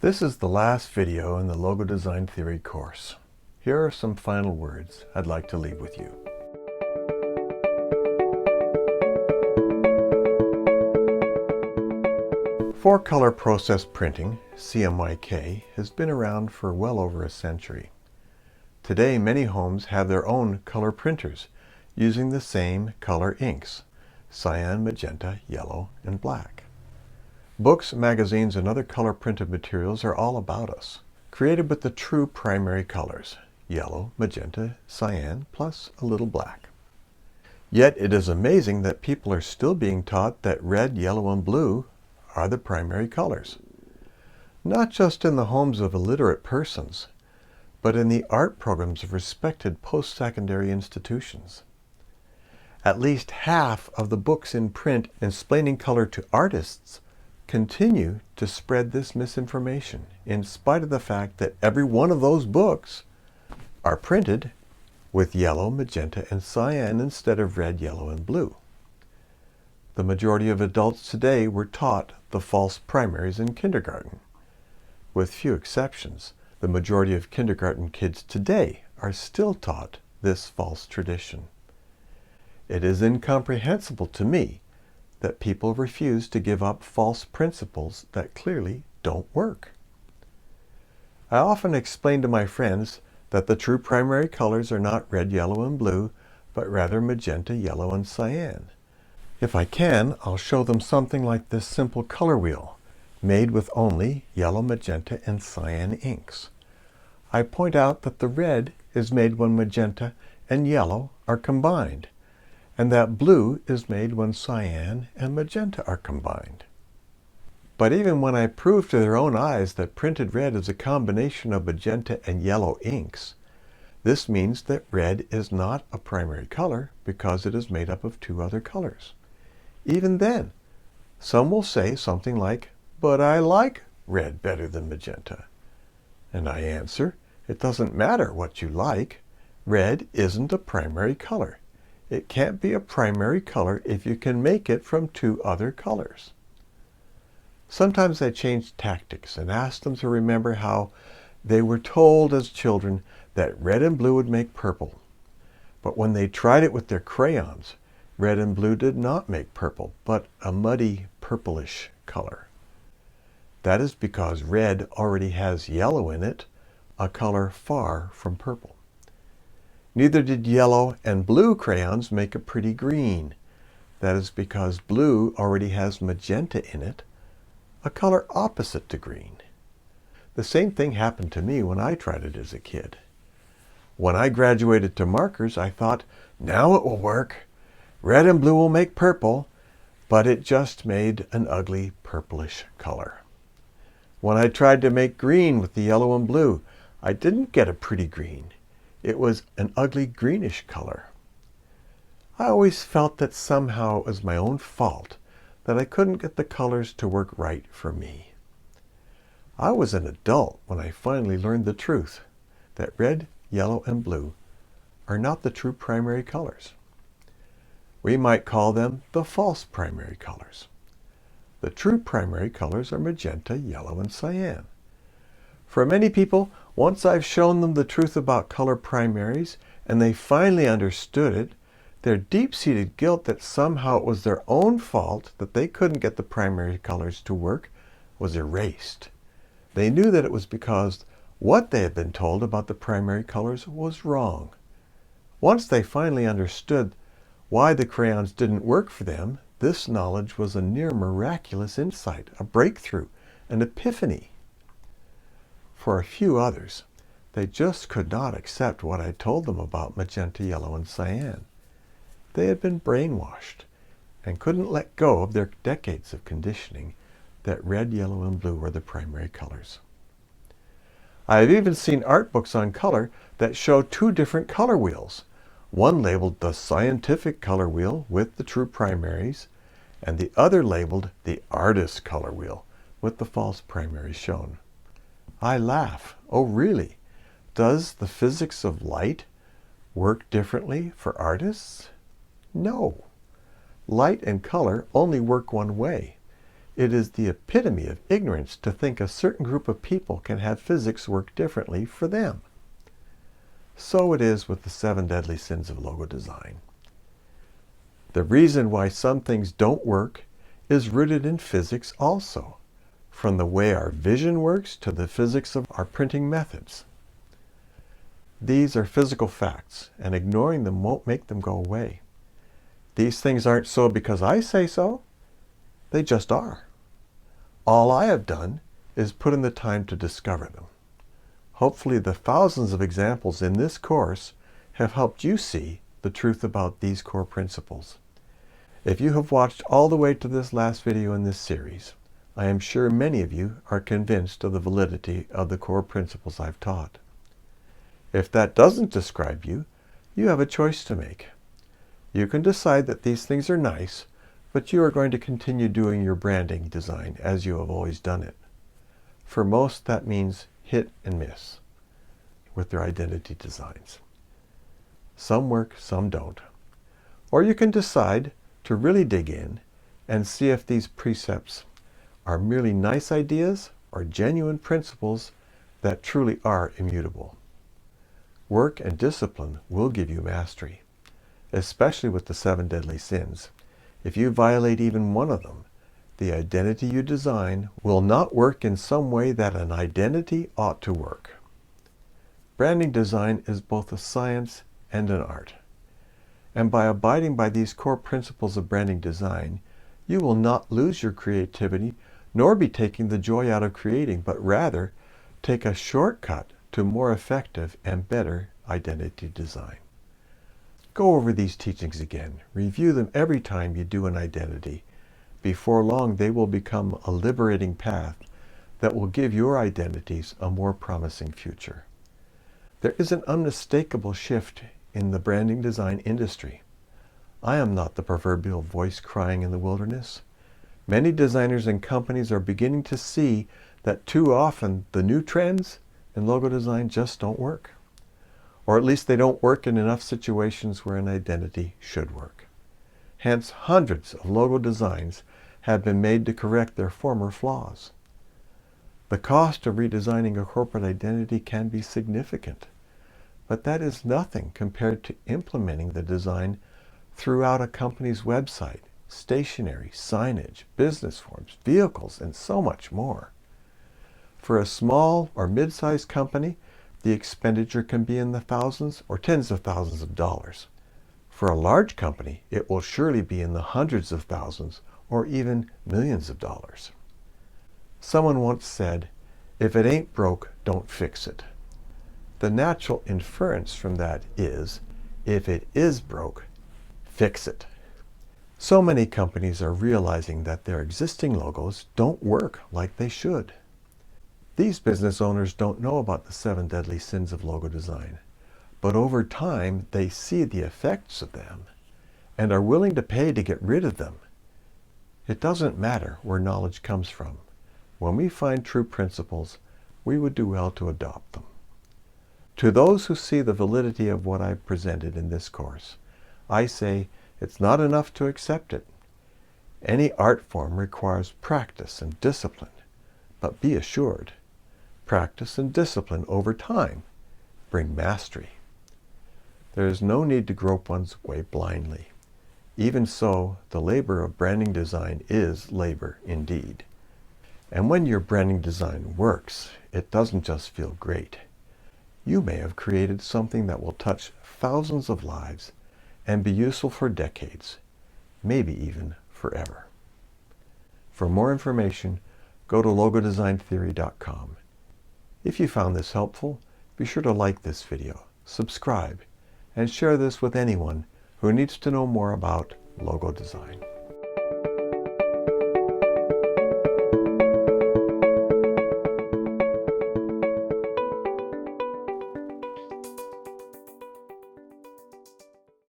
This is the last video in the Logo Design Theory course. Here are some final words I'd like to leave with you. Four-color process printing, CMYK, has been around for well over a century. Today, many homes have their own color printers using the same color inks: cyan, magenta, yellow, and black. Books, magazines, and other color printed materials are all about us, created with the true primary colors: yellow, magenta, cyan, plus a little black. Yet it is amazing that people are still being taught that red, yellow, and blue are the primary colors. Not just in the homes of illiterate persons, but in the art programs of respected post-secondary institutions. At least half of the books in print explaining color to artists continue to spread this misinformation, in spite of the fact that every one of those books are printed with yellow, magenta, and cyan instead of red, yellow, and blue. The majority of adults today were taught the false primaries in kindergarten. With few exceptions, the majority of kindergarten kids today are still taught this false tradition. It is incomprehensible to me that people refuse to give up false principles that clearly don't work. I often explain to my friends that the true primary colors are not red, yellow, and blue, but rather magenta, yellow, and cyan. If I can, I'll show them something like this simple color wheel, made with only yellow, magenta, and cyan inks. I point out that the red is made when magenta and yellow are combined, and that blue is made when cyan and magenta are combined. But even when I prove to their own eyes that printed red is a combination of magenta and yellow inks, this means that red is not a primary color because it is made up of two other colors. Even then, some will say something like, "But I like red better than magenta." And I answer, it doesn't matter what you like. Red isn't a primary color. It can't be a primary color if you can make it from two other colors. Sometimes I change tactics and ask them to remember how they were told as children that red and blue would make purple. But when they tried it with their crayons, red and blue did not make purple, but a muddy purplish color. That is because red already has yellow in it, a color far from purple. Neither did yellow and blue crayons make a pretty green. That is because blue already has magenta in it, a color opposite to green. The same thing happened to me when I tried it as a kid. When I graduated to markers, I thought, now it will work. Red and blue will make purple, but it just made an ugly purplish color. When I tried to make green with the yellow and blue, I didn't get a pretty green. It was an ugly greenish color. I always felt that somehow it was my own fault that I couldn't get the colors to work right for me. I was an adult when I finally learned the truth that red, yellow, and blue are not the true primary colors. We might call them the false primary colors. The true primary colors are magenta, yellow, and cyan. For many people, once I've shown them the truth about color primaries and they finally understood it, their deep-seated guilt that somehow it was their own fault that they couldn't get the primary colors to work was erased. They knew that it was because what they had been told about the primary colors was wrong. Once they finally understood why the crayons didn't work for them, this knowledge was a near miraculous insight, a breakthrough, an epiphany. For a few others, they just could not accept what I told them about magenta, yellow, and cyan. They had been brainwashed and couldn't let go of their decades of conditioning that red, yellow, and blue were the primary colors. I have even seen art books on color that show two different color wheels, one labeled the scientific color wheel with the true primaries, and the other labeled the artist color wheel with the false primaries shown. I laugh. Oh, really? Does the physics of light work differently for artists? No. Light and color only work one way. It is the epitome of ignorance to think a certain group of people can have physics work differently for them. So it is with the 7 deadly sins of logo design. The reason why some things don't work is rooted in physics also, from the way our vision works to the physics of our printing methods. These are physical facts, and ignoring them won't make them go away. These things aren't so because I say so. They just are. All I have done is put in the time to discover them. Hopefully the thousands of examples in this course have helped you see the truth about these core principles. If you have watched all the way to this last video in this series, I am sure many of you are convinced of the validity of the core principles I've taught. If that doesn't describe you, you have a choice to make. You can decide that these things are nice, but you are going to continue doing your branding design as you have always done it. For most, that means hit and miss with their identity designs. Some work, some don't. Or you can decide to really dig in and see if these precepts are merely nice ideas or genuine principles that truly are immutable. Work and discipline will give you mastery, especially with the 7 deadly sins. If you violate even one of them, the identity you design will not work in some way that an identity ought to work. Branding design is both a science and an art. And by abiding by these core principles of branding design, you will not lose your creativity nor be taking the joy out of creating, but rather take a shortcut to more effective and better identity design. Go over these teachings again. Review them every time you do an identity. Before long, they will become a liberating path that will give your identities a more promising future. There is an unmistakable shift in the branding design industry. I am not the proverbial voice crying in the wilderness. Many designers and companies are beginning to see that too often the new trends in logo design just don't work. Or at least they don't work in enough situations where an identity should work. Hence, hundreds of logo designs have been made to correct their former flaws. The cost of redesigning a corporate identity can be significant, but that is nothing compared to implementing the design throughout a company's website, stationery, signage, business forms, vehicles, and so much more. For a small or mid-sized company, the expenditure can be in the thousands or tens of thousands of dollars. For a large company, it will surely be in the hundreds of thousands or even millions of dollars. Someone once said, "If it ain't broke, don't fix it." The natural inference from that is, if it is broke, fix it. So many companies are realizing that their existing logos don't work like they should. These business owners don't know about the 7 deadly sins of logo design, but over time they see the effects of them and are willing to pay to get rid of them. It doesn't matter where knowledge comes from. When we find true principles, we would do well to adopt them. To those who see the validity of what I've presented in this course, I say it's not enough to accept it. Any art form requires practice and discipline, but be assured, practice and discipline over time bring mastery. There is no need to grope one's way blindly. Even so, the labor of branding design is labor indeed. And when your branding design works, it doesn't just feel great. You may have created something that will touch thousands of lives and be useful for decades, maybe even forever. For more information, go to logodesigntheory.com. If you found this helpful, be sure to like this video, subscribe, and share this with anyone who needs to know more about logo design.